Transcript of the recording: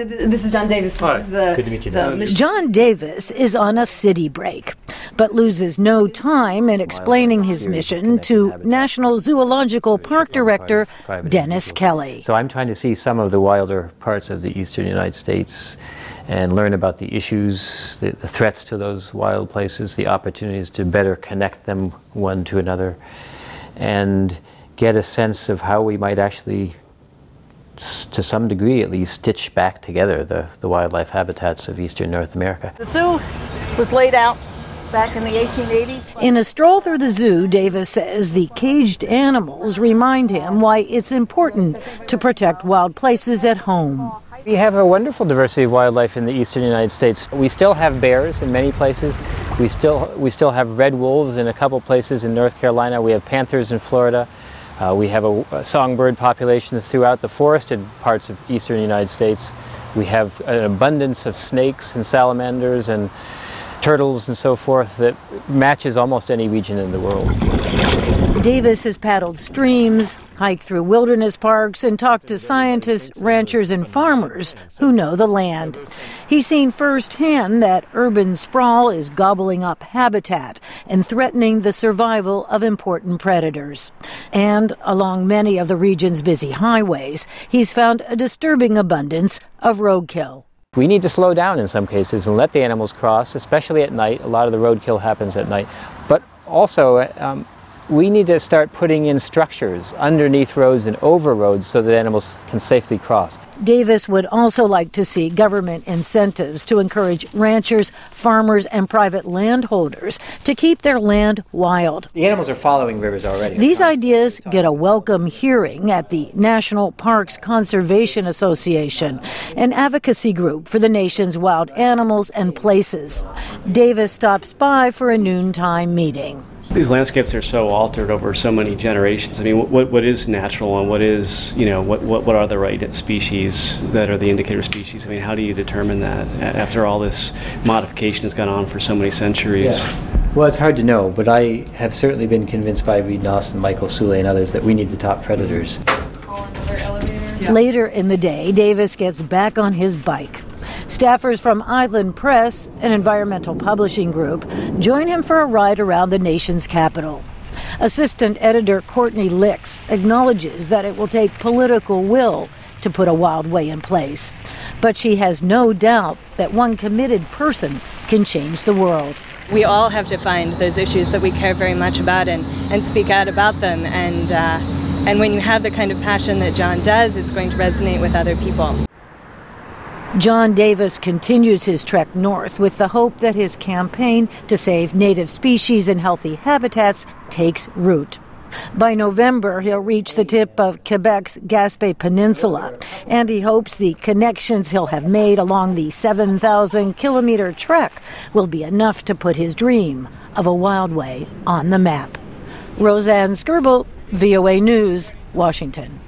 So this is John Davis. This is Good to meet you. John Davis is on a city break, but loses no time in explaining his mission to National Zoological Park Director Dennis Kelly. So I'm trying to see some of the wilder parts of the eastern United States and learn about the issues, the threats to those wild places, the opportunities to better connect them one to another, and get a sense of how we might actually, to some degree at least, stitch back together the wildlife habitats of eastern North America. The zoo was laid out back in the 1880s. In a stroll through the zoo, Davis says the caged animals remind him why it's important to protect wild places at home. We have a wonderful diversity of wildlife in the eastern United States. We still have bears in many places. We still have red wolves in a couple places in North Carolina. We have panthers in Florida. We have a songbird population throughout the forested parts of eastern United States. We have an abundance of snakes and salamanders and turtles and so forth that matches almost any region in the world. Davis has paddled streams, hiked through wilderness parks, and talked to scientists, ranchers, and farmers who know the land. He's seen firsthand that urban sprawl is gobbling up habitat and threatening the survival of important predators. And along many of the region's busy highways, he's found a disturbing abundance of roadkill. We need to slow down in some cases and let the animals cross, especially at night. A lot of the roadkill happens at night. But also, we need to start putting in structures underneath roads and over roads so that animals can safely cross. Davis would also like to see government incentives to encourage ranchers, farmers, and private landholders to keep their land wild. The animals are following rivers already. These ideas get a welcome hearing at the National Parks Conservation Association, an advocacy group for the nation's wild animals and places. Davis stops by for a noontime meeting. These landscapes are so altered over so many generations. I mean, what is natural and what is, what are the right species that are the indicator species? I mean, how do you determine that after all this modification has gone on for so many centuries? Yeah. Well, it's hard to know, but I have certainly been convinced by Reed Dawson, Michael Soule, and others that we need the top predators. Later in the day, Davis gets back on his bike. Staffers from Island Press, an environmental publishing group, join him for a ride around the nation's capital. Assistant editor Courtney Licks acknowledges that it will take political will to put a wild way in place. But she has no doubt that one committed person can change the world. We all have to find those issues that we care very much about and speak out about them. And when you have the kind of passion that John does, it's going to resonate with other people. John Davis continues his trek north with the hope that his campaign to save native species and healthy habitats takes root. By November, he'll reach the tip of Quebec's Gaspé Peninsula, and he hopes the connections he'll have made along the 7,000-kilometer trek will be enough to put his dream of a wildway on the map. Roseanne Skirbel, VOA News, Washington.